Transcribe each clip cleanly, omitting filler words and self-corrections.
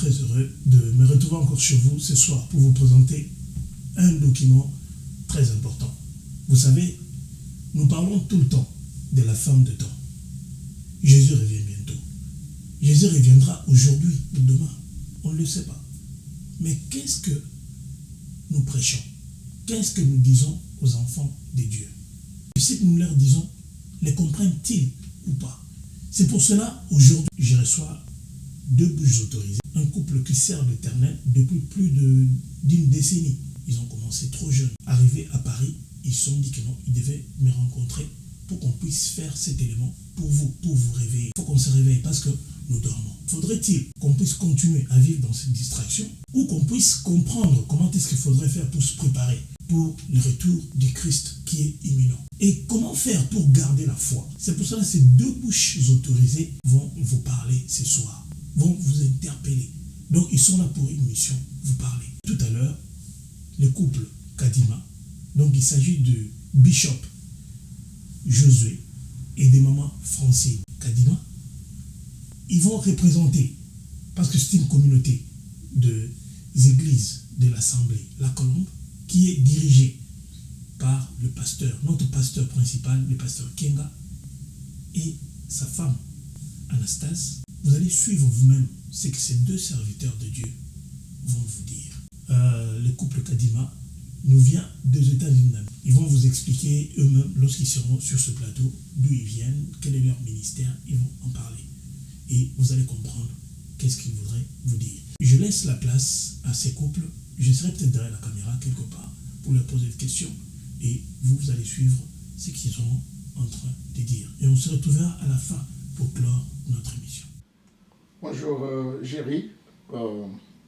très heureux de me retrouver encore chez vous ce soir pour vous présenter un document très important. Vous savez, nous parlons tout le temps de la fin de temps. Jésus revient bientôt. Jésus reviendra aujourd'hui ou demain. On ne le sait pas. Mais qu'est-ce que nous prêchons? Qu'est-ce que nous disons aux enfants de Dieu? Et ce que nous leur disons, les comprennent-ils ou pas? C'est pour cela, aujourd'hui, je reçois deux bouches autorisées. Un couple qui sert l'Éternel depuis plus d'une décennie. Ils ont commencé trop jeunes. Arrivés à Paris, ils se sont dit que non, ils devaient me rencontrer pour qu'on puisse faire cet élément pour vous réveiller. Il faut qu'on se réveille parce que nous dormons. Faudrait-il qu'on puisse continuer à vivre dans cette distraction ou qu'on puisse comprendre comment est-ce qu'il faudrait faire pour se préparer pour le retour du Christ qui est imminent? Et comment faire pour garder la foi? C'est pour cela que ces deux bouches autorisées vont vous parler ce soir, vont vous interpeller. Donc ils sont là pour une mission, vous parler. Tout à l'heure, le couple Kadima, donc il s'agit de Bishop Josué et de maman Francine Kadima, ils vont représenter, parce que c'est une communauté des églises de l'Assemblée La Colombe, qui est dirigée par le pasteur, notre pasteur principal, le pasteur Kenga, et sa femme, Anastase. Vous allez suivre vous-même ce que ces deux serviteurs de Dieu vont vous dire. Le couple Kadima nous vient des États-Unis. Ils vont vous expliquer eux-mêmes, lorsqu'ils seront sur ce plateau, d'où ils viennent, quel est leur ministère, ils vont en parler. Et vous allez comprendre qu'est-ce qu'ils voudraient vous dire. Je laisse la place à ces couples. Je serai peut-être derrière la caméra quelque part pour leur poser des questions. Et vous allez suivre ce qu'ils sont en train de dire. Et on se retrouvera à la fin pour clore notre émission. Bonjour Géry.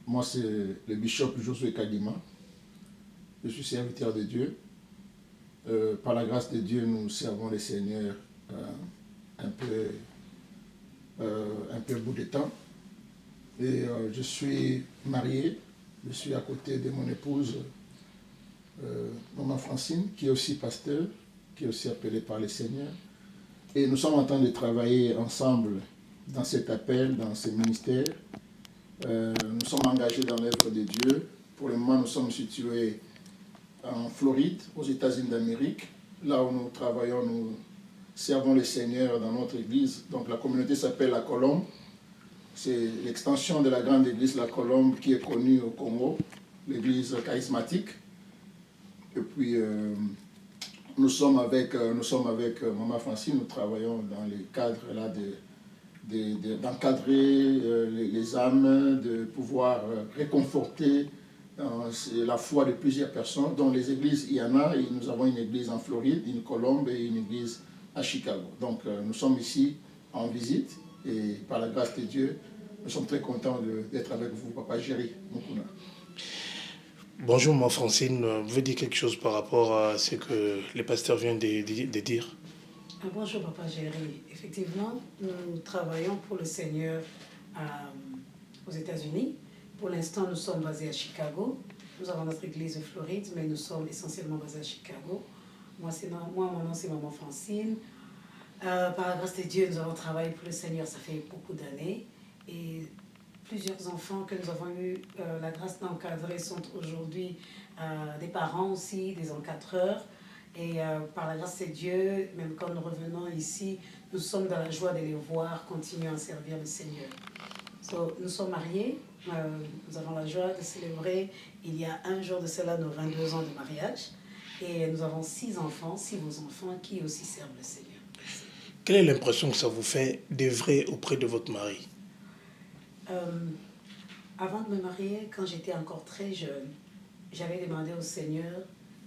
Moi c'est le bishop Josué Kadima. Je suis serviteur de Dieu. Par la grâce de Dieu, nous servons le Seigneur un peu bout de temps. Et je suis marié, je suis à côté de mon épouse, maman Francine, qui est aussi pasteur, qui est aussi appelée par le Seigneur. Et nous sommes en train de travailler ensemble dans cet appel, dans ce ministère. Nous sommes engagés dans l'œuvre de Dieu. Pour le moment, nous sommes situés en Floride, aux États-Unis d'Amérique. Là où nous travaillons, nous servons le Seigneur dans notre église. Donc la communauté s'appelle La Colombe. C'est l'extension de la grande église La Colombe qui est connue au Congo, l'église charismatique. Et puis nous sommes avec maman Francine, nous travaillons dans le cadre là d'encadrer les âmes, de pouvoir réconforter la foi de plusieurs personnes. Dans les églises, il y en a, et nous avons une église en Floride, une Colombe et une église à Chicago. Donc nous sommes ici en visite et par la grâce de Dieu, nous sommes très contents d'être avec vous, Papa Géry Mukuna. Bonjour, maman Francine. Vous voulez dire quelque chose par rapport à ce que le pasteur vient de dire? Bonjour, Papa Géry. Effectivement, nous travaillons pour le Seigneur aux États-Unis. Pour l'instant, nous sommes basés à Chicago. Nous avons notre église de Floride, mais nous sommes essentiellement basés à Chicago. Mon nom, c'est maman Francine. Par la grâce de Dieu, nous avons travaillé pour le Seigneur, ça fait beaucoup d'années. Et plusieurs enfants que nous avons eu la grâce d'encadrer sont aujourd'hui des parents aussi, des encadreurs. Et par la grâce de Dieu, même quand nous revenons ici, nous sommes dans la joie de les voir continuer à servir le Seigneur. Nous sommes mariés, nous avons la joie de célébrer, il y a un jour de cela, nos 22 ans de mariage. Et nous avons 6 enfants, 6 beaux enfants qui aussi servent le Seigneur. Quelle est l'impression que ça vous fait d'œuvrer auprès de votre mari? Avant de me marier, quand j'étais encore très jeune, j'avais demandé au Seigneur,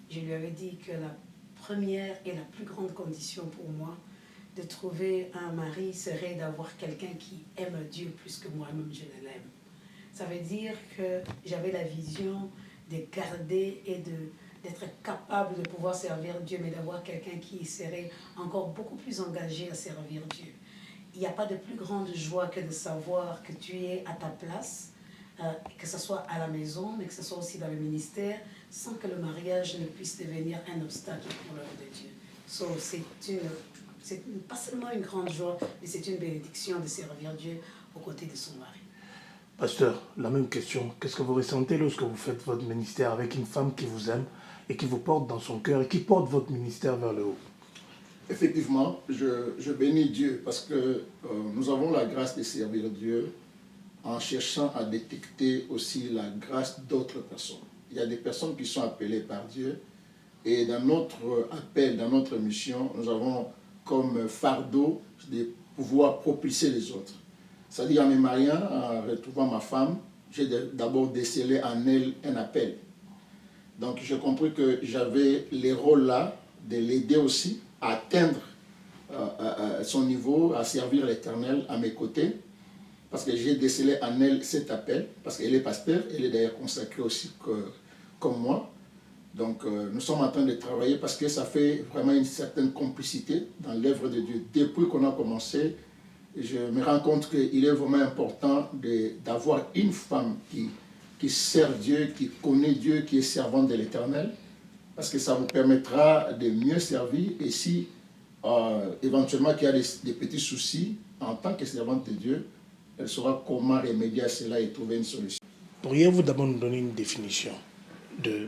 je lui avais dit que la première et la plus grande condition pour moi de trouver un mari serait d'avoir quelqu'un qui aime Dieu plus que moi-même je ne l'aime. Ça veut dire que j'avais la vision de garder et d'être capable de pouvoir servir Dieu, mais d'avoir quelqu'un qui serait encore beaucoup plus engagé à servir Dieu. Il n'y a pas de plus grande joie que de savoir que tu es à ta place, que ce soit à la maison, mais que ce soit aussi dans le ministère, sans que le mariage ne puisse devenir un obstacle pour l'œuvre de Dieu. C'est pas seulement une grande joie, mais c'est une bénédiction de servir Dieu aux côtés de son mari. Pasteur, la même question. Qu'est-ce que vous ressentez lorsque vous faites votre ministère avec une femme qui vous aime et qui vous porte dans son cœur et qui porte votre ministère vers le haut? Effectivement, je bénis Dieu parce que nous avons la grâce de servir Dieu en cherchant à détecter aussi la grâce d'autres personnes. Il y a des personnes qui sont appelées par Dieu et dans notre appel, dans notre mission, nous avons comme fardeau de pouvoir propulser les autres. C'est-à-dire en me mariant, en retrouvant ma femme, j'ai d'abord décelé en elle un appel. Donc j'ai compris que j'avais les rôles là de l'aider aussi à atteindre son niveau, à servir l'Éternel à mes côtés, parce que j'ai décelé en elle cet appel, parce qu'elle est pasteur, elle est d'ailleurs consacrée aussi comme moi. Donc nous sommes en train de travailler parce que ça fait vraiment une certaine complicité dans l'œuvre de Dieu. Depuis qu'on a commencé, je me rends compte qu'il est vraiment important d'avoir une femme qui sert Dieu, qui connaît Dieu, qui est servante de l'Éternel, parce que ça vous permettra de mieux servir. Et si éventuellement qu'il y a des petits soucis, en tant que servante de Dieu, elle saura comment remédier à cela et trouver une solution. Pourriez-vous d'abord nous donner une définition de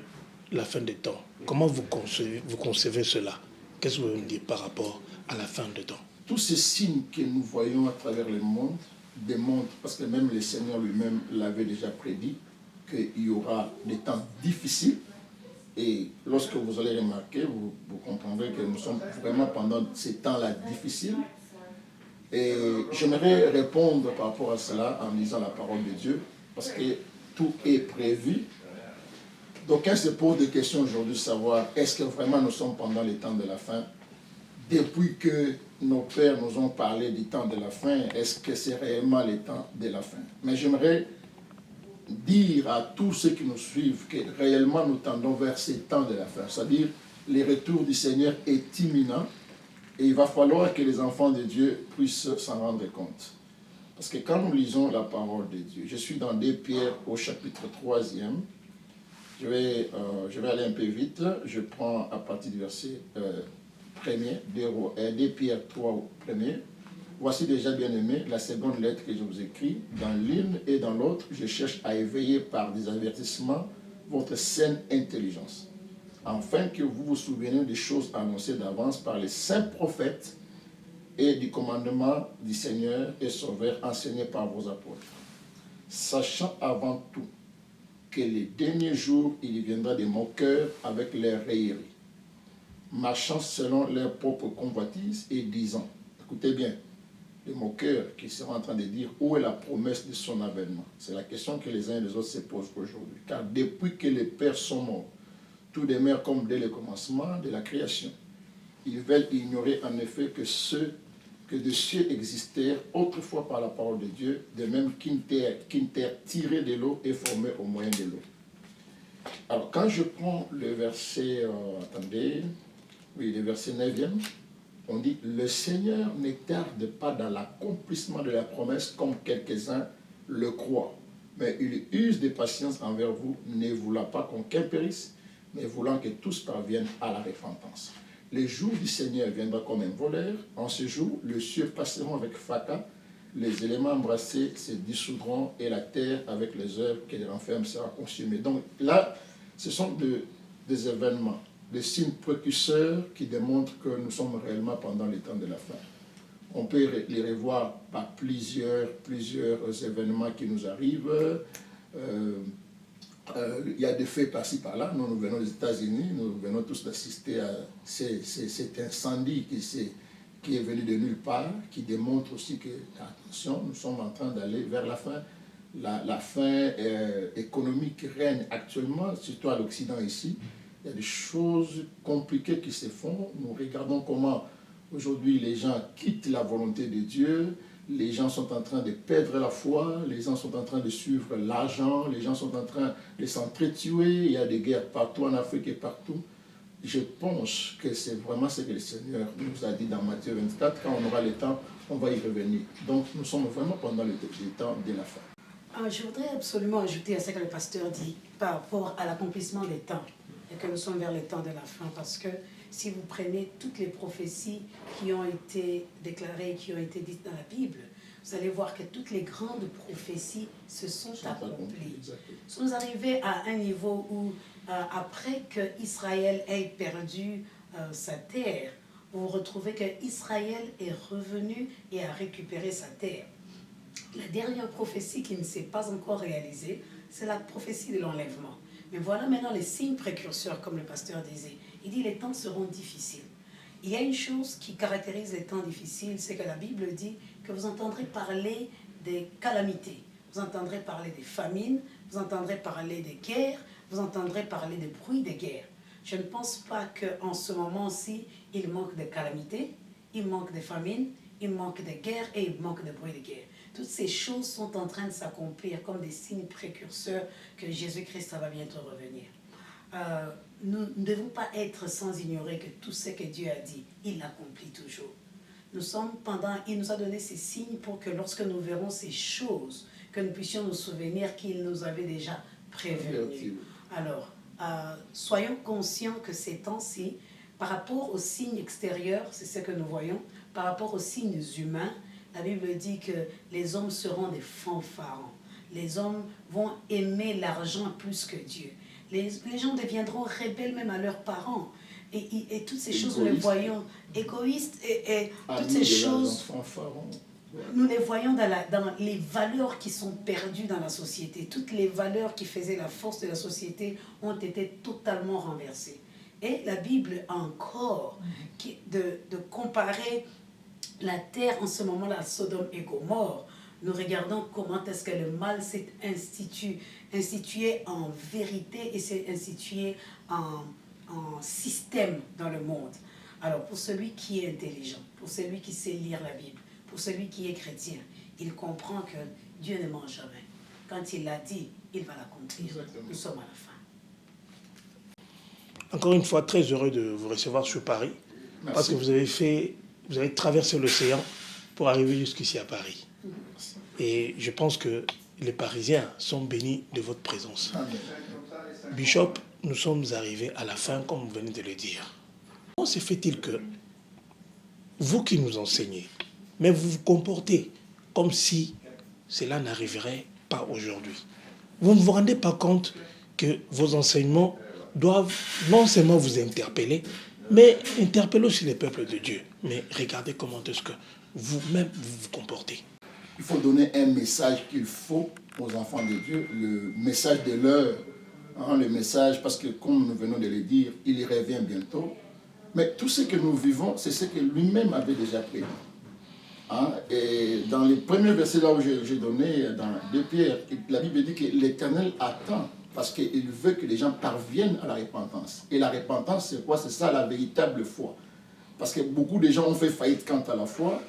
la fin des temps? Comment vous concevez cela? Qu'est-ce que vous me dites par rapport à la fin des temps? Tous ces signes que nous voyons à travers le monde démontrent, parce que même le Seigneur lui-même l'avait déjà prédit, qu'il y aura des temps difficiles. Et lorsque vous allez remarquer, vous comprendrez que nous sommes vraiment pendant ces temps-là difficiles. Et j'aimerais répondre par rapport à cela en lisant la parole de Dieu, parce que tout est prévu. D'aucuns se posent des questions aujourd'hui, savoir est-ce que vraiment nous sommes pendant les temps de la fin? Depuis que nos pères nous ont parlé du temps de la fin, est-ce que c'est réellement les temps de la fin? Mais j'aimerais dire à tous ceux qui nous suivent que réellement nous tendons vers ces temps de la fin. C'est-à-dire, le retour du Seigneur est imminent et il va falloir que les enfants de Dieu puissent s'en rendre compte. Parce que quand nous lisons la parole de Dieu, je suis dans 2 Pierre au chapitre 3e, je vais aller un peu vite, je prends à partir du verset 1er, 2 Pierre 3 au 1er. Voici déjà, bien-aimé, la seconde lettre que je vous écris. Dans l'une et dans l'autre, je cherche à éveiller par des avertissements votre saine intelligence, afin que vous vous souveniez des choses annoncées d'avance par les saints prophètes et du commandement du Seigneur et Sauveur enseigné par vos apôtres. Sachant avant tout que les derniers jours, il y viendra des moqueurs avec leurs railleries, marchant selon leurs propres convoitises et disant, écoutez bien, les moqueurs qui seront en train de dire où est la promesse de son avènement. C'est la question que les uns et les autres se posent aujourd'hui. Car depuis que les pères sont morts, tout demeure comme dès le commencement de la création. Ils veulent ignorer en effet que des cieux existèrent autrefois par la parole de Dieu, de même qu'une terre tirée de l'eau est formée au moyen de l'eau. Alors quand je prends le verset, le verset 9e, on dit « Le Seigneur ne tarde pas dans l'accomplissement de la promesse comme quelques-uns le croient, mais il use de patience envers vous, ne voulant pas qu'aucun périsse, mais voulant que tous parviennent à la repentance. Le jour du Seigneur viendra comme un voleur. En ce jour, les cieux passeront avec fracas, les éléments embrassés se dissoudront et la terre avec les œuvres qu'elle renferme sera consumée. » Donc là, ce sont des événements, des signes précurseurs qui démontrent que nous sommes réellement pendant les temps de la fin. On peut les revoir par plusieurs événements qui nous arrivent. Il y a des faits par-ci par-là. Nous venons des États-Unis, nous venons tous d'assister à cet incendie qui est venu de nulle part, qui démontre aussi que, attention, nous sommes en train d'aller vers la fin. La fin économique règne actuellement, surtout à l'Occident ici. Il y a des choses compliquées qui se font. Nous regardons comment aujourd'hui les gens quittent la volonté de Dieu. Les gens sont en train de perdre la foi. Les gens sont en train de suivre l'argent. Les gens sont en train de s'entretuer. Il y a des guerres partout en Afrique et partout. Je pense que c'est vraiment ce que le Seigneur nous a dit dans Matthieu 24. Quand on aura le temps, on va y revenir. Donc nous sommes vraiment pendant les temps de la fin. Je voudrais absolument ajouter à ce que le pasteur dit par rapport à l'accomplissement des temps et que nous sommes vers les temps de la fin, parce que si vous prenez toutes les prophéties qui ont été déclarées, qui ont été dites dans la Bible, vous allez voir que toutes les grandes prophéties se sont accomplies. Exactement. Nous sommes arrivés à un niveau où, après qu'Israël ait perdu sa terre, vous retrouvez qu'Israël est revenu et a récupéré sa terre. La dernière prophétie qui ne s'est pas encore réalisée, c'est la prophétie de l'enlèvement. Mais voilà maintenant les signes précurseurs, comme le pasteur disait. Il dit les temps seront difficiles. Il y a une chose qui caractérise les temps difficiles, c'est que la Bible dit que vous entendrez parler des calamités, vous entendrez parler des famines, vous entendrez parler des guerres, vous entendrez parler des bruits des guerres. Je ne pense pas qu'en ce moment-ci, il manque de calamités, il manque de famines, il manque de guerres et il manque de bruits de guerre. Toutes ces choses sont en train de s'accomplir comme des signes précurseurs que Jésus-Christ va bientôt revenir. Nous ne devons pas être sans ignorer que tout ce que Dieu a dit, il l'accomplit toujours. Il nous a donné ces signes pour que lorsque nous verrons ces choses, que nous puissions nous souvenir qu'il nous avait déjà prévenus. Alors, soyons conscients que ces temps-ci, par rapport aux signes extérieurs, c'est ce que nous voyons, par rapport aux signes humains, la Bible dit que les hommes seront des fanfarons. Les hommes vont aimer l'argent plus que Dieu. Les gens deviendront rebelles même à leurs parents. Et toutes ces choses, nous les voyons égoïstes. Et toutes ces choses, nous les voyons dans les valeurs qui sont perdues dans la société. Toutes les valeurs qui faisaient la force de la société ont été totalement renversées. Et la Bible encore, de comparer la terre en ce moment-là à Sodome et Gomorrhe, nous regardons comment est-ce que le mal s'est institué en vérité et s'est institué en système dans le monde. Alors pour celui qui est intelligent, pour celui qui sait lire la Bible, pour celui qui est chrétien, il comprend que Dieu ne ment jamais. Quand il l'a dit, il va l'accomplir. Nous sommes à la fin. Encore une fois, très heureux de vous recevoir sur Paris. Merci. Parce que vous avez traversé l'océan pour arriver jusqu'ici à Paris. Merci. Et je pense que les Parisiens sont bénis de votre présence. Amen. Bishop, nous sommes arrivés à la fin, comme vous venez de le dire. Comment se fait-il que vous qui nous enseignez, mais vous vous comportez comme si cela n'arriverait pas aujourd'hui? Vous ne vous rendez pas compte que vos enseignements doivent non seulement vous interpeller, mais interpeller aussi les peuples de Dieu. Mais regardez comment est-ce que vous-même vous vous comportez. Il faut donner un message qu'il faut aux enfants de Dieu, le message de l'heure, le message, parce que comme nous venons de le dire, il y revient bientôt. Mais tout ce que nous vivons, c'est ce que lui-même avait déjà prédit. Et dans les premiers versets là où j'ai donné, dans 2 Pierre, la Bible dit que l'Éternel attend, parce qu'il veut que les gens parviennent à la repentance. Et la repentance, c'est quoi? C'est ça la véritable foi. Parce que beaucoup de gens ont fait faillite quant à la foi,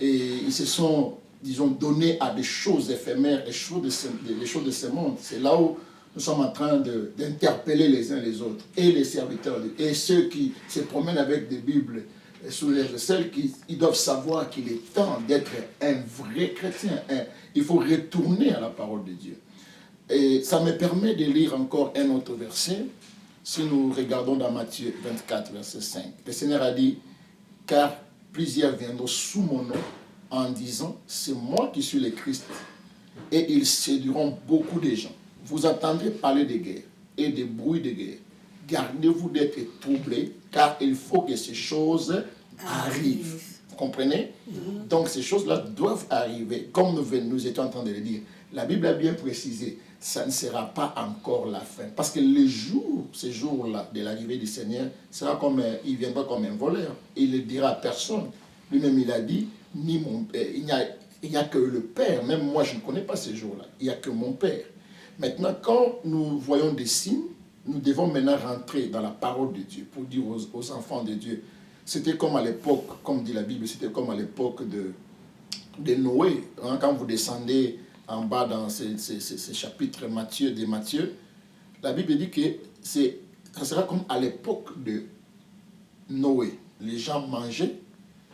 et ils se sont, disons, donnés à des choses éphémères, des choses de ce monde. C'est là où nous sommes en train d'interpeller les uns les autres, et les serviteurs, et ceux qui se promènent avec des Bibles sous les aisselles, ils doivent savoir qu'il est temps d'être un vrai chrétien. Il faut retourner à la parole de Dieu. Et ça me permet de lire encore un autre verset. Si nous regardons dans Matthieu 24, verset 5, le Seigneur a dit, « Car plusieurs viendront sous mon nom en disant, c'est moi qui suis le Christ, et ils séduiront beaucoup de gens. Vous entendrez parler de guerre et de bruits de guerre. Gardez-vous d'être troublés, car il faut que ces choses arrivent. » Vous comprenez? Donc ces choses-là doivent arriver, comme nous étions en train de le dire. La Bible a bien précisé, ça ne sera pas encore la fin. Parce que le jour, ce jour-là, de l'arrivée du Seigneur, il viendra comme un voleur. Il ne le dira à personne. Lui-même, il a dit, ni mon Père, il n'y a que le Père. Même moi, je ne connais pas ce jour-là. Il n'y a que mon Père. Maintenant, quand nous voyons des signes, nous devons maintenant rentrer dans la parole de Dieu pour dire aux enfants de Dieu. C'était comme à l'époque, comme dit la Bible, c'était comme à l'époque de Noé. Quand vous descendez en bas dans ces chapitres de Matthieu, la Bible dit que ça sera comme à l'époque de Noé. Les gens mangeaient,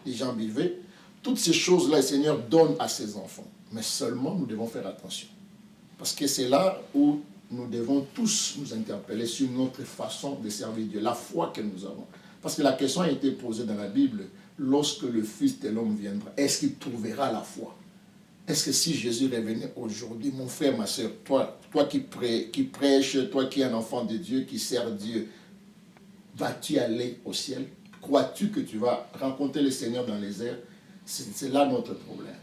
les gens buvaient. Toutes ces choses-là, le Seigneur donne à ses enfants. Mais seulement, nous devons faire attention. Parce que c'est là où nous devons tous nous interpeller sur notre façon de servir Dieu, la foi que nous avons. Parce que la question a été posée dans la Bible, lorsque le Fils de l'homme viendra, est-ce qu'il trouvera la foi? Est-ce que si Jésus revenait aujourd'hui, mon frère, ma soeur, toi qui prêches, toi qui es un enfant de Dieu, qui sert Dieu, vas-tu aller au ciel? Crois-tu que tu vas rencontrer le Seigneur dans les airs? C'est là notre problème.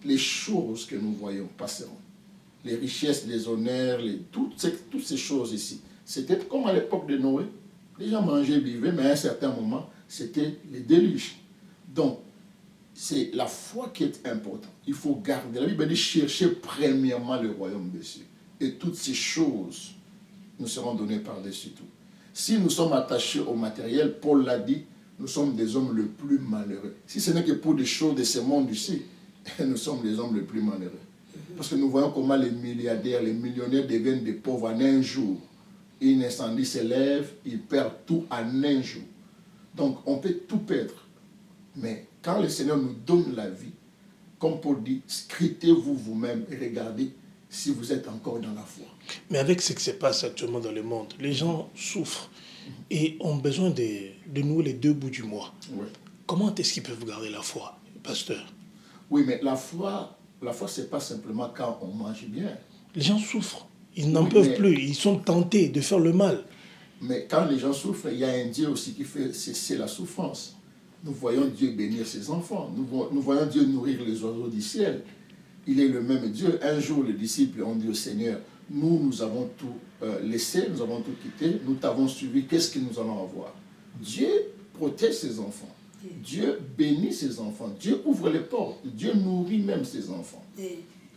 Les choses que nous voyons passeront. Les richesses, les honneurs, toutes ces choses ici. C'était comme à l'époque de Noé. Les gens mangeaient, buvaient, mais à un certain moment, c'était les déluge. Donc, c'est la foi qui est importante. Il faut garder. La Bible dit chercher premièrement le royaume des cieux. Et toutes ces choses nous seront données par-dessus tout. Si nous sommes attachés au matériel, Paul l'a dit, nous sommes des hommes les plus malheureux. Si ce n'est que pour des choses de ce monde ici, nous sommes les hommes les plus malheureux. Parce que nous voyons comment les milliardaires, les millionnaires deviennent des pauvres en un jour. Un incendie s'élève, ils perdent tout en un jour. Donc on peut tout perdre. Mais quand le Seigneur nous donne la vie, comme Paul dit, scrutez-vous vous-même et regardez si vous êtes encore dans la foi. Mais avec ce qui se passe actuellement dans le monde, les gens souffrent et ont besoin de nouer les deux bouts du mois. Oui. Comment est-ce qu'ils peuvent garder la foi, pasteur? Oui, mais la foi, ce n'est pas simplement quand on mange bien. Les gens souffrent, ils n'en peuvent plus, ils sont tentés de faire le mal. Mais quand les gens souffrent, il y a un Dieu aussi qui fait cesser la souffrance. Nous voyons Dieu bénir ses enfants. Nous voyons Dieu nourrir les oiseaux du ciel. Il est le même Dieu. Un jour, les disciples ont dit au Seigneur, nous avons tout laissé, nous avons tout quitté, nous t'avons suivi, qu'est-ce que nous allons avoir? Dieu protège ses enfants. Dieu bénit ses enfants. Dieu ouvre les portes. Dieu nourrit même ses enfants.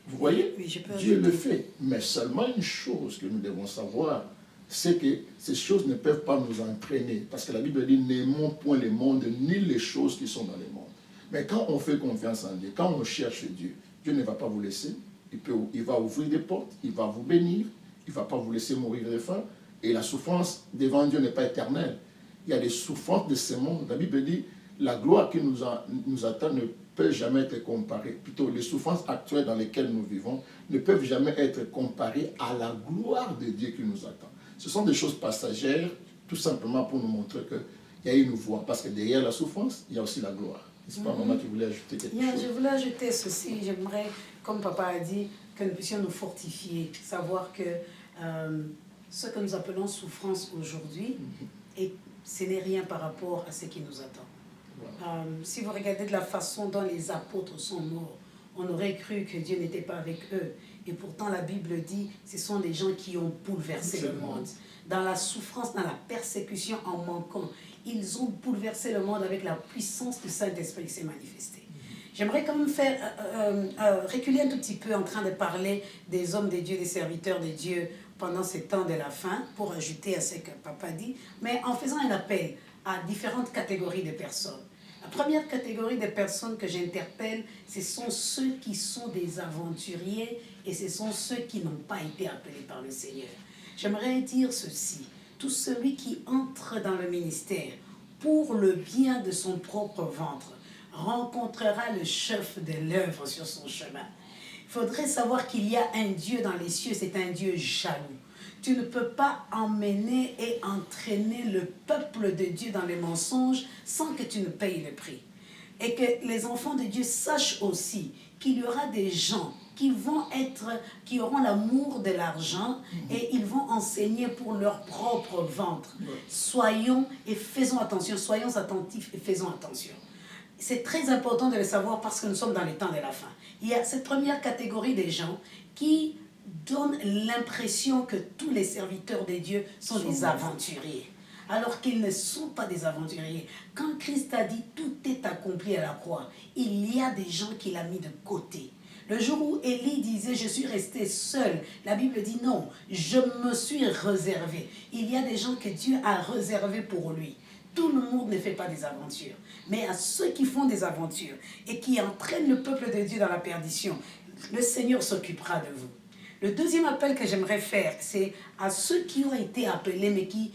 Vous voyez? Dieu le fait. Mais seulement une chose que nous devons savoir, c'est que ces choses ne peuvent pas nous entraîner. Parce que la Bible dit, n'aimons point le monde, ni les choses qui sont dans le monde. Mais quand on fait confiance en Dieu, quand on cherche Dieu, Dieu ne va pas vous laisser. Il va ouvrir des portes, il va vous bénir, il ne va pas vous laisser mourir de faim. Et la souffrance devant Dieu n'est pas éternelle. Il y a des souffrances de ce monde. La Bible dit, la gloire qui nous attend ne peut jamais être comparée. Plutôt, les souffrances actuelles dans lesquelles nous vivons ne peuvent jamais être comparées à la gloire de Dieu qui nous attend. Ce sont des choses passagères, tout simplement pour nous montrer qu'il y a une voie. Parce que derrière la souffrance, il y a aussi la gloire. N'est-ce pas, maman, tu voulais ajouter quelque chose? Je voulais ajouter ceci. J'aimerais, comme papa a dit, que nous puissions nous fortifier. Savoir que ce que nous appelons souffrance aujourd'hui, et ce n'est rien par rapport à ce qui nous attend. Si vous regardez de la façon dont les apôtres sont morts, on aurait cru que Dieu n'était pas avec eux. Et pourtant, la Bible dit, ce sont des gens qui ont bouleversé le monde. Dans la souffrance, dans la persécution, en manquant, ils ont bouleversé le monde avec la puissance du Saint-Esprit qui s'est manifestée. J'aimerais quand même reculer un tout petit peu en train de parler des hommes de Dieu, des serviteurs de Dieu pendant ces temps de la fin, pour ajouter à ce que papa dit, mais en faisant un appel à différentes catégories de personnes. La première catégorie de personnes que j'interpelle, ce sont ceux qui sont des aventuriers et ce sont ceux qui n'ont pas été appelés par le Seigneur. J'aimerais dire ceci, tout celui qui entre dans le ministère pour le bien de son propre ventre rencontrera le chef de l'œuvre sur son chemin. Il faudrait savoir qu'il y a un Dieu dans les cieux, c'est un Dieu jaloux. Tu ne peux pas emmener et entraîner le peuple de Dieu dans les mensonges sans que tu ne payes le prix. Et que les enfants de Dieu sachent aussi qu'il y aura des gens qui auront l'amour de l'argent et ils vont enseigner pour leur propre ventre. Soyons et faisons attention, soyons attentifs et faisons attention. C'est très important de le savoir parce que nous sommes dans les temps de la fin. Il y a cette première catégorie des gens qui donne l'impression que tous les serviteurs de Dieu sont des aventuriers, alors qu'ils ne sont pas des aventuriers. Quand Christ a dit « tout est accompli à la croix », il y a des gens qu'il a mis de côté. Le jour où Élie disait « je suis resté seul », la Bible dit « non, je me suis réservé ». Il y a des gens que Dieu a réservés pour lui. Tout le monde ne fait pas des aventures, mais à ceux qui font des aventures et qui entraînent le peuple de Dieu dans la perdition, le Seigneur s'occupera de vous. Le deuxième appel que j'aimerais faire, c'est à ceux qui ont été appelés, mais qui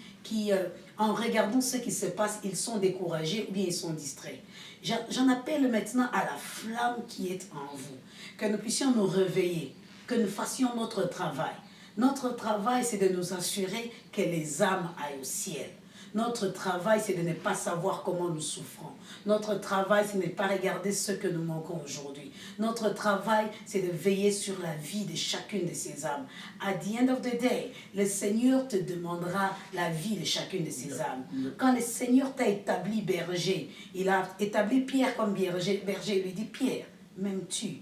en regardant ce qui se passe, ils sont découragés ou bien ils sont distraits. J'en appelle maintenant à la flamme qui est en vous, que nous puissions nous réveiller, que nous fassions notre travail. Notre travail, c'est de nous assurer que les âmes aillent au ciel. Notre travail, c'est de ne pas savoir comment nous souffrons. Notre travail, c'est de ne pas regarder ce que nous manquons aujourd'hui. Notre travail, c'est de veiller sur la vie de chacune de ces âmes. At the end of the day, le Seigneur te demandera la vie de chacune de ces âmes. Quand le Seigneur t'a établi berger, il a établi Pierre comme berger. Il lui dit, Pierre, m'aimes-tu?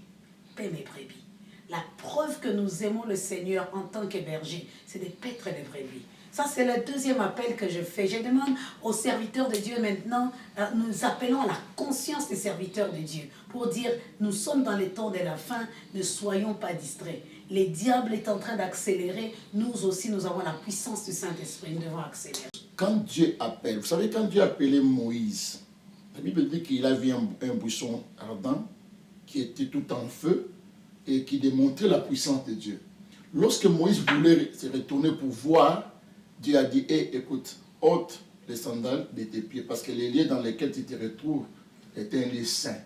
Paie mes brebis. La preuve que nous aimons le Seigneur en tant que berger, c'est de paître les brebis. Ça, c'est le deuxième appel que je fais. Je demande aux serviteurs de Dieu maintenant, nous appelons à la conscience des serviteurs de Dieu pour dire, nous sommes dans les temps de la fin, ne soyons pas distraits. Les diables est en train d'accélérer, nous aussi, nous avons la puissance du Saint-Esprit, nous devons accélérer. Quand Dieu appelle, vous savez, quand Dieu a appelé Moïse, la Bible dit qu'il a vu un buisson ardent qui était tout en feu et qui démontrait la puissance de Dieu. Lorsque Moïse voulait se retourner pour voir, Dieu a dit, hey, écoute, ôte les sandales de tes pieds, parce que les lieux dans lesquels tu te retrouves étaient un lieu saint.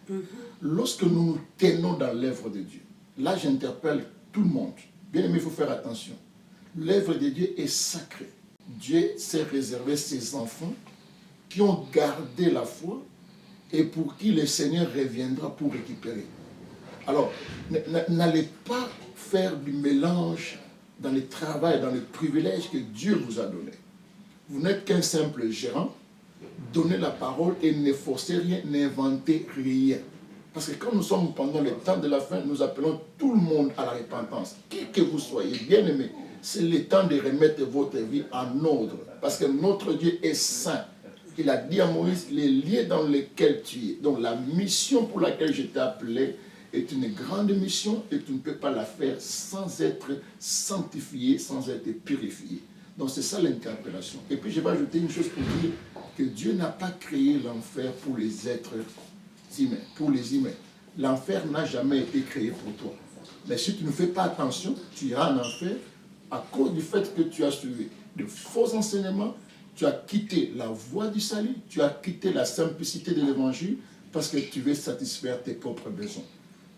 Lorsque nous nous tenons dans l'œuvre de Dieu, là j'interpelle tout le monde. Bien aimé, il faut faire attention. L'œuvre de Dieu est sacrée. Dieu s'est réservé ses enfants qui ont gardé la foi et pour qui le Seigneur reviendra pour récupérer. Alors, n'allez pas faire du mélange dans le travail, dans le privilège que Dieu vous a donné. Vous n'êtes qu'un simple gérant, donnez la parole et ne forcez rien, n'inventez rien. Parce que quand nous sommes pendant le temps de la fin, nous appelons tout le monde à la repentance. Qui que vous soyez, bien aimé, c'est le temps de remettre votre vie en ordre. Parce que notre Dieu est saint. Il a dit à Moïse, les lieux dans lesquels tu es. Donc la mission pour laquelle je t'ai appelé est une grande mission et tu ne peux pas la faire sans être sanctifié, sans être purifié. Donc c'est ça l'interpellation. Et puis je vais ajouter une chose pour dire que Dieu n'a pas créé l'enfer pour les êtres humains, pour les humains. L'enfer n'a jamais été créé pour toi. Mais si tu ne fais pas attention, tu iras en enfer à cause du fait que tu as suivi de faux enseignements, tu as quitté la voie du salut, tu as quitté la simplicité de l'évangile parce que tu veux satisfaire tes propres besoins.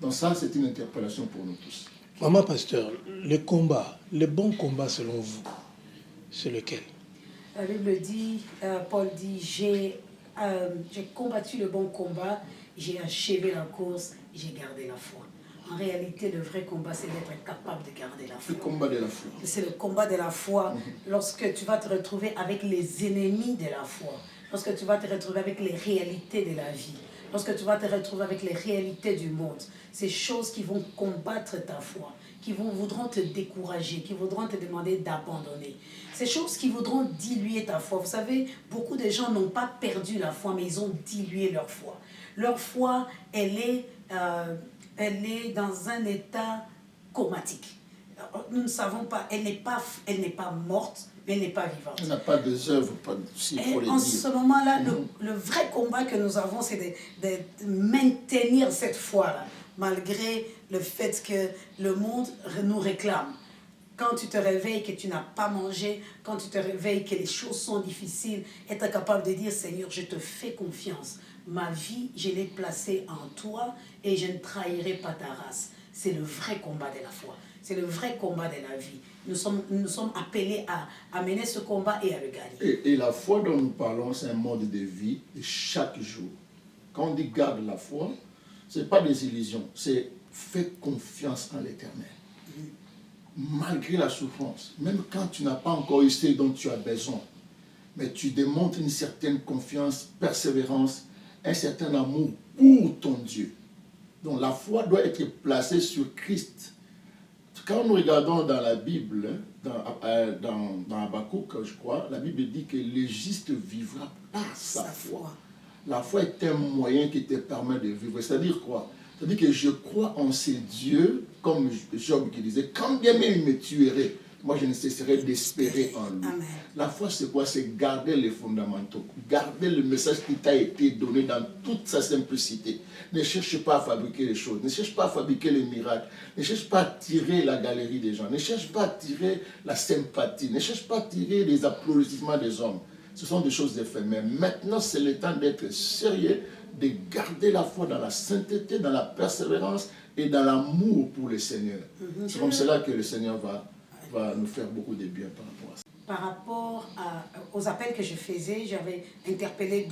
Donc ça, c'est une interpellation pour nous tous. Maman pasteur, le combat, le bon combat selon vous, c'est lequel? La Bible dit, Paul dit, j'ai combattu le bon combat, j'ai achevé la course, j'ai gardé la foi. En réalité, le vrai combat, c'est d'être capable de garder la foi. Le combat de la foi. C'est le combat de la foi lorsque tu vas te retrouver avec les ennemis de la foi, lorsque tu vas te retrouver avec les réalités de la vie, lorsque tu vas te retrouver avec les réalités du monde. Ces choses qui vont combattre ta foi, qui voudront te décourager, qui voudront te demander d'abandonner. Ces choses qui voudront diluer ta foi. Vous savez, beaucoup de gens n'ont pas perdu la foi, mais ils ont dilué leur foi. Leur foi, elle est dans un état comatique. Nous ne savons pas, elle n'est pas morte, mais elle n'est pas vivante. Elle n'a pas des œuvres, s'il faut le dire. En ce moment-là, le vrai combat que nous avons, c'est de maintenir cette foi-là, malgré le fait que le monde nous réclame. Quand tu te réveilles que tu n'as pas mangé, quand tu te réveilles que les choses sont difficiles, être capable de dire, Seigneur, je te fais confiance. Ma vie, je l'ai placée en toi et je ne trahirai pas ta race. C'est le vrai combat de la foi. C'est le vrai combat de la vie. Nous sommes appelés à mener ce combat et à le gagner. Et la foi dont nous parlons, c'est un mode de vie de chaque jour. Quand on dit garde la foi, ce n'est pas des illusions, c'est fais confiance en l'Éternel. Malgré la souffrance, même quand tu n'as pas encore eu ce dont tu as besoin, mais tu démontres une certaine confiance, persévérance, un certain amour pour ton Dieu. Donc la foi doit être placée sur Christ. Quand nous regardons dans la Bible, dans Habakkuk, je crois, la Bible dit que le juste vivra par sa foi. La foi est un moyen qui te permet de vivre. C'est-à-dire quoi? C'est-à-dire que je crois en ces dieux, comme Job qui disait, quand bien même il me tuerait, moi je ne cesserai d'espérer en lui. Amen. La foi c'est quoi? C'est garder les fondamentaux, garder le message qui t'a été donné dans toute sa simplicité. Ne cherche pas à fabriquer les choses, ne cherche pas à fabriquer les miracles, ne cherche pas à tirer la galerie des gens, ne cherche pas à tirer la sympathie, ne cherche pas à tirer les applaudissements des hommes. Ce sont des choses éphémères. Maintenant c'est le temps d'être sérieux, de garder la foi dans la sainteté, dans la persévérance et dans l'amour pour le Seigneur. C'est comme cela que le Seigneur va nous faire beaucoup de bien par rapport à ça. par rapport aux appels que je faisais, j'avais interpellé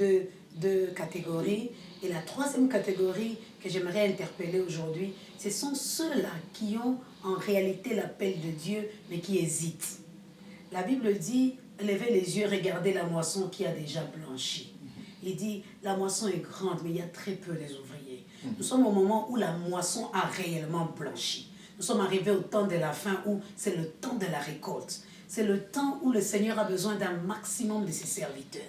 deux catégories. Et la troisième catégorie que j'aimerais interpeller aujourd'hui, ce sont ceux-là qui ont en réalité l'appel de Dieu, mais qui hésitent. La Bible dit, levez les yeux, regardez la moisson qui a déjà blanchi. Il dit, la moisson est grande, mais il y a très peu les ouvriers. Nous sommes au moment où la moisson a réellement blanchi. Nous sommes arrivés au temps de la fin où c'est le temps de la récolte. C'est le temps où le Seigneur a besoin d'un maximum de ses serviteurs.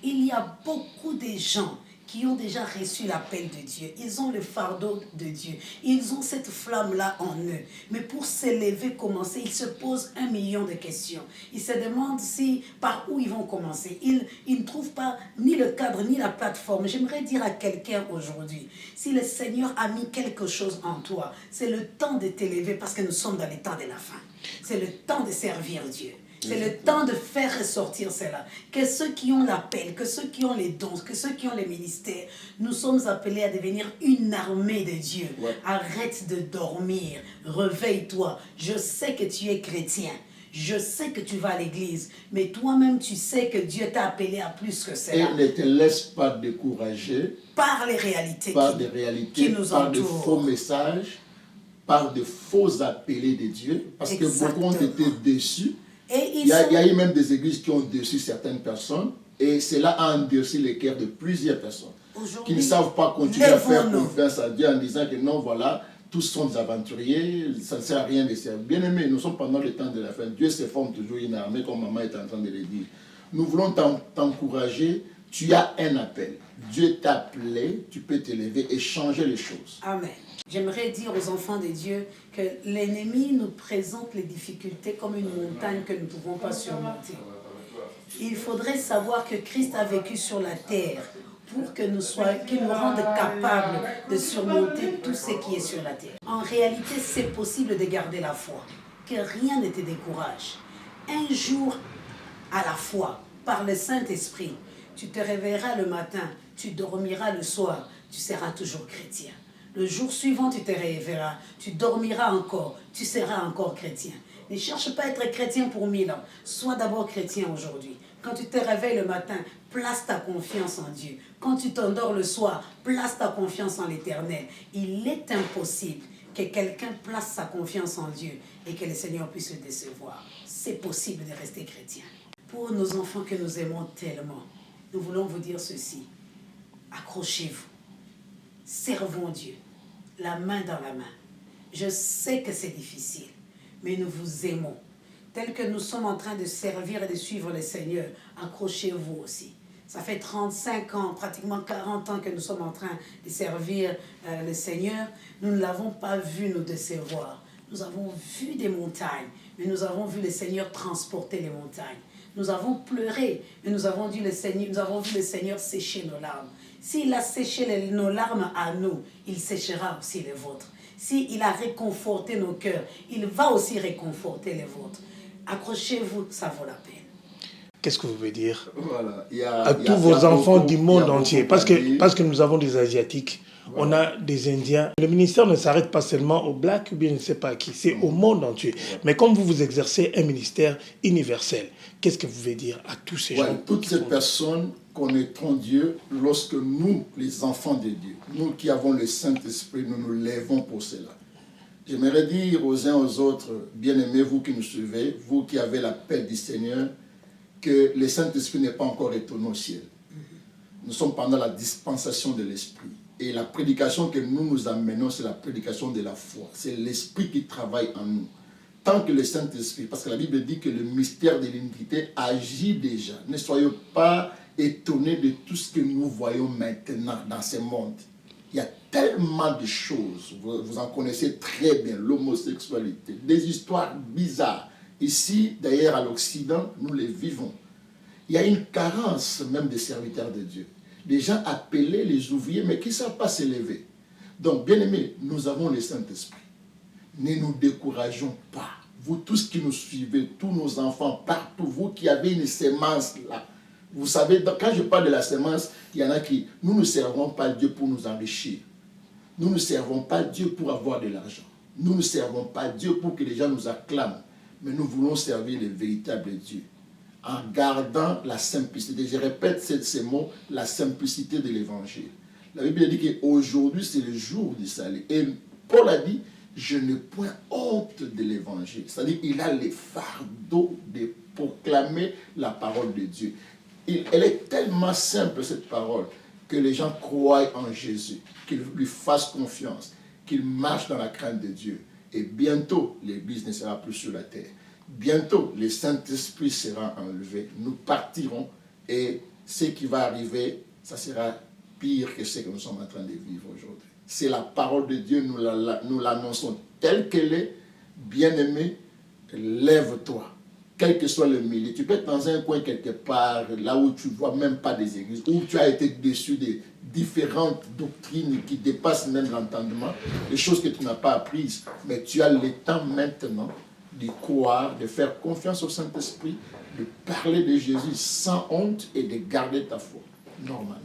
Il y a beaucoup de gens qui ont déjà reçu l'appel de Dieu. Ils ont le fardeau de Dieu. Ils ont cette flamme-là en eux. Mais pour s'élever, commencer, ils se posent 1 million de questions. Ils se demandent par où ils vont commencer. Ils ne trouvent pas ni le cadre, ni la plateforme. J'aimerais dire à quelqu'un aujourd'hui, si le Seigneur a mis quelque chose en toi, c'est le temps de t'élever parce que nous sommes dans les temps de la fin. C'est le temps de servir Dieu. C'est le temps de faire ressortir cela. Que ceux qui ont l'appel, que ceux qui ont les dons, que ceux qui ont les ministères, nous sommes appelés à devenir une armée de Dieu. Ouais. Arrête de dormir, réveille-toi. Je sais que tu es chrétien. Je sais que tu vas à l'église, mais toi-même tu sais que Dieu t'a appelé à plus que cela. Et ne te laisse pas décourager par les réalités, qui nous entourent, par de faux messages, par de faux appelés de Dieu, parce Exactement. Que beaucoup ont été déçus. Il y a eu même des églises qui ont déçu certaines personnes, et cela a endurci les cœurs de plusieurs personnes qui ne savent pas continuer à faire confiance à Dieu en disant que non, voilà, tous sont des aventuriers, ça ne sert à rien de servir. Bien aimé, nous sommes pendant le temps de la fin. Dieu se forme toujours une armée, comme maman est en train de le dire. Nous voulons t'encourager. Tu as un appel. Dieu t'a appelé, tu peux t'élever et changer les choses. Amen. J'aimerais dire aux enfants de Dieu que l'ennemi nous présente les difficultés comme une montagne que nous ne pouvons pas surmonter. Il faudrait savoir que Christ a vécu sur la terre pour qu'il nous rende capables de surmonter tout ce qui est sur la terre. En réalité, c'est possible de garder la foi, que rien ne te décourage. Un jour à la fois, par le Saint-Esprit, tu te réveilleras le matin, tu dormiras le soir, tu seras toujours chrétien. Le jour suivant, tu te réveilleras, tu dormiras encore, tu seras encore chrétien. Ne cherche pas à être chrétien pour 1000 ans. Sois d'abord chrétien aujourd'hui. Quand tu te réveilles le matin, place ta confiance en Dieu. Quand tu t'endors le soir, place ta confiance en l'Éternel. Il est impossible que quelqu'un place sa confiance en Dieu et que le Seigneur puisse le décevoir. C'est possible de rester chrétien. Pour nos enfants que nous aimons tellement, nous voulons vous dire ceci. Accrochez-vous. Servons Dieu, la main dans la main. Je sais que c'est difficile, mais nous vous aimons. Tel que nous sommes en train de servir et de suivre le Seigneur, accrochez-vous aussi. Ça fait 35 ans, pratiquement 40 ans que nous sommes en train de servir le Seigneur. Nous ne l'avons pas vu nous décevoir. Nous avons vu des montagnes, mais nous avons vu le Seigneur transporter les montagnes. Nous avons pleuré, mais nous avons vu le Seigneur sécher nos larmes. S'il a séché nos larmes à nous, il séchera aussi les vôtres. S'il a réconforté nos cœurs, il va aussi réconforter les vôtres. Accrochez-vous, ça vaut la peine. Qu'est-ce que vous voulez dire voilà, à tous vos enfants du monde entier? Parce que nous avons des Asiatiques, voilà. On a des Indiens. Le ministère ne s'arrête pas seulement aux Blacks ou bien je ne sais pas qui, c'est au monde entier. Voilà. Mais comme vous exercez un ministère universel, qu'est-ce que vous voulez dire à tous ces gens? Toutes ces personnes connaîtront Dieu lorsque nous, les enfants de Dieu, nous qui avons le Saint-Esprit, nous nous lèvons pour cela. J'aimerais dire aux uns aux autres, bien-aimés, vous qui nous suivez, vous qui avez l'appel du Seigneur, que le Saint-Esprit n'est pas encore retourné au ciel. Nous sommes pendant la dispensation de l'Esprit. Et la prédication que nous amenons, c'est la prédication de la foi. C'est l'Esprit qui travaille en nous. Tant que le Saint-Esprit, parce que la Bible dit que le mystère de l'iniquité agit déjà. Ne soyez pas étonnés de tout ce que nous voyons maintenant dans ce monde. Il y a tellement de choses, vous en connaissez très bien, l'homosexualité, des histoires bizarres. Ici, d'ailleurs, à l'Occident, nous les vivons. Il y a une carence même des serviteurs de Dieu. Les gens appelés, les ouvriers, mais qui ne savent pas s'élever. Donc, bien aimés, nous avons le Saint-Esprit. Ne nous décourageons pas. Vous tous qui nous suivez, tous nos enfants, partout, vous qui avez une sémence là. Vous savez, quand je parle de la sémence, il y en a qui, nous ne servons pas Dieu pour nous enrichir. Nous ne servons pas Dieu pour avoir de l'argent. Nous ne servons pas Dieu pour que les gens nous acclament. Mais nous voulons servir le véritable Dieu. en gardant la simplicité. Je répète ces mots, la simplicité de l'évangile. La Bible dit qu'aujourd'hui, c'est le jour du salut. Et Paul a dit, je n'ai point honte de l'évangile. C'est-à-dire, il a le fardeau de proclamer la parole de Dieu. Elle est tellement simple, cette parole, que les gens croient en Jésus, qu'ils lui fassent confiance, qu'ils marchent dans la crainte de Dieu. Et bientôt, l'Église ne sera plus sur la terre. Bientôt, le Saint-Esprit sera enlevé. Nous partirons et ce qui va arriver, ça sera pire que ce que nous sommes en train de vivre aujourd'hui. C'est la parole de Dieu, nous l'annonçons telle qu'elle est. Bien-aimé, lève-toi. Quel que soit le milieu. Tu peux être dans un coin quelque part, là où tu ne vois même pas des églises, où tu as été déçu de différentes doctrines qui dépassent même l'entendement, des choses que tu n'as pas apprises. Mais tu as le temps maintenant de croire, de faire confiance au Saint-Esprit, de parler de Jésus sans honte et de garder ta foi, normalement.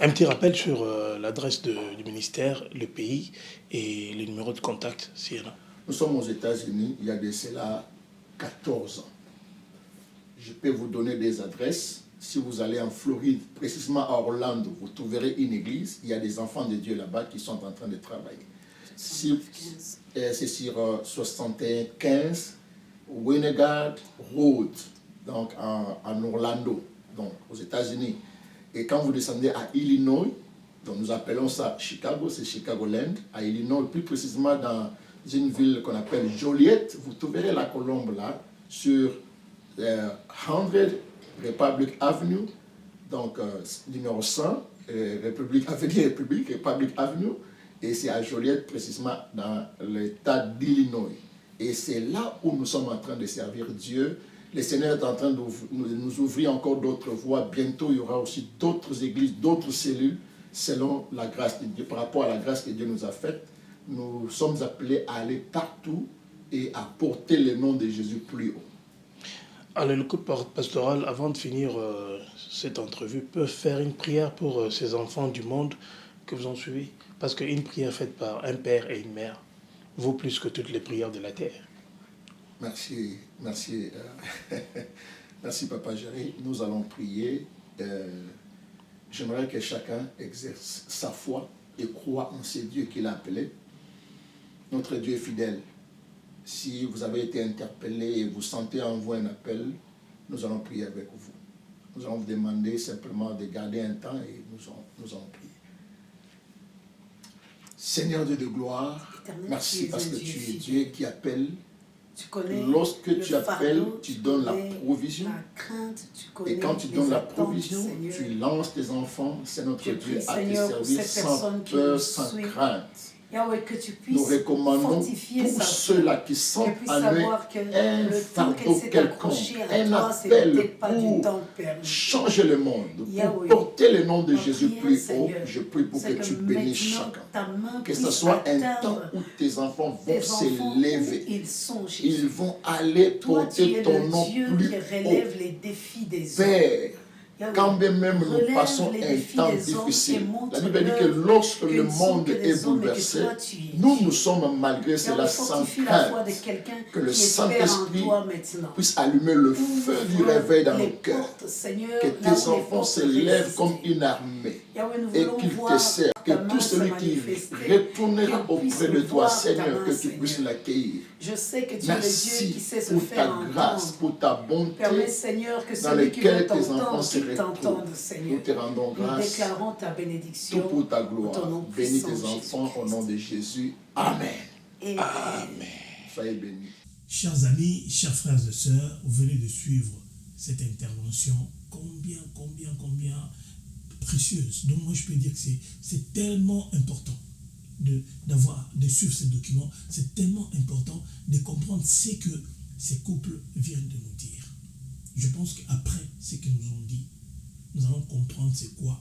Un petit rappel sur l'adresse du ministère, le pays et le numéro de contact, s'il y en a. Nous sommes aux États-Unis, il y a de cela 14 ans. Je peux vous donner des adresses. Si vous allez en Floride, précisément à Orlando, vous trouverez une église. Il y a des enfants de Dieu là-bas qui sont en train de travailler. C'est sur 7115 Winegard Road, donc en Orlando, donc aux États-Unis. Et quand vous descendez à Illinois, donc nous appelons ça Chicago, c'est Chicagoland, à Illinois, plus précisément dans une ville qu'on appelle Joliet, vous trouverez la colombe là, sur 100 Republic Avenue, donc numéro 100, Republic Avenue, et c'est à Joliet, précisément dans l'État d'Illinois. Et c'est là où nous sommes en train de servir Dieu. Le Seigneur est en train de nous ouvrir encore d'autres voies. Bientôt, il y aura aussi d'autres églises, d'autres cellules, selon la grâce de Dieu. Par rapport à la grâce que Dieu nous a faite, nous sommes appelés à aller partout et à porter le nom de Jésus plus haut. Alors, le couple pastoral, avant de finir cette entrevue, peut faire une prière pour ces enfants du monde que vous en suivez. Parce qu'une prière faite par un père et une mère vaut plus que toutes les prières de la terre. Merci, Papa Jerry. Nous allons prier. J'aimerais que chacun exerce sa foi et croit en ce Dieu qu'il a appelé. Notre Dieu est fidèle. Si vous avez été interpellé et vous sentez en vous un appel, nous allons prier avec vous. Nous allons vous demander simplement de garder un temps et nous allons prier. Seigneur Dieu de gloire, éternel, merci parce que tu es Dieu qui appelle. Lorsque tu appelles, tu donnes la provision. Et quand tu donnes la provision, tu lances tes enfants, c'est notre Dieu, à te servir sans peur, sans crainte. Yahweh, que tu puisses nous recommandons tous ceux-là qui sont en eux un fardeau quelconque, un appel pour changer le monde, pour porter le nom de Jésus plus haut. Je prie pour que tu bénisses chacun. Que ce soit un temps où tes enfants vont s'élever. Ils vont aller porter ton nom plus haut. Père, quand même nous passons un temps difficile, la Bible dit que lorsque le monde est bouleversé, nous sommes malgré cela sans crainte. Que le Saint-Esprit puisse allumer le feu du réveil dans nos cœurs. Que tes enfants se lèvent comme une armée et qu'ils te servent. Que tout celui qui retournera auprès de toi, Seigneur, que tu puisses l'accueillir. Je sais que tu es le Dieu qui sait se faire entendre. Pour ta grâce, pour ta bonté, permets, Seigneur, que dans lesquels tes enfants se retrouvent. Seigneur. Nous te rendons grâce. Nous déclarons ta bénédiction. Tout pour ta gloire. Bénis tes enfants au nom de Jésus. Amen. Amen. Soyez bénis. Chers amis, chers frères et sœurs, vous venez de suivre cette intervention combien précieuse. Donc moi je peux dire que c'est tellement important de suivre ce document. C'est tellement important de comprendre ce que ces couples viennent de nous dire. Je pense qu'après ce qu'ils nous ont dit, nous allons comprendre c'est quoi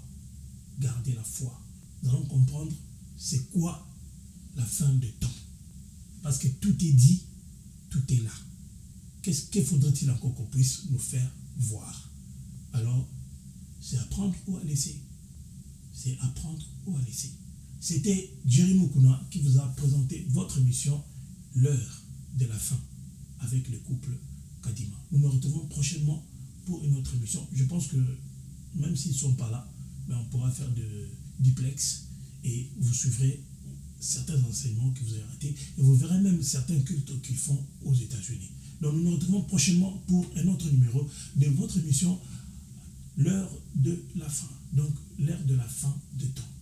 garder la foi. Nous allons comprendre c'est quoi la fin de temps. Parce que tout est dit, tout est là. Que faudrait-il encore qu'on puisse nous faire voir? Alors, c'est apprendre ou à laisser. C'est apprendre ou à laisser. C'était Jerry Mukuna qui vous a présenté votre émission L'heure de la fin avec le couple Kadima. Nous nous retrouvons prochainement pour une autre émission. Je pense que même s'ils ne sont pas là, ben on pourra faire de duplex et vous suivrez certains enseignements que vous avez ratés et vous verrez même certains cultes qu'ils font aux États-Unis. Donc nous nous retrouvons prochainement pour un autre numéro de votre émission, l'heure de la fin. Donc l'heure de la fin de temps.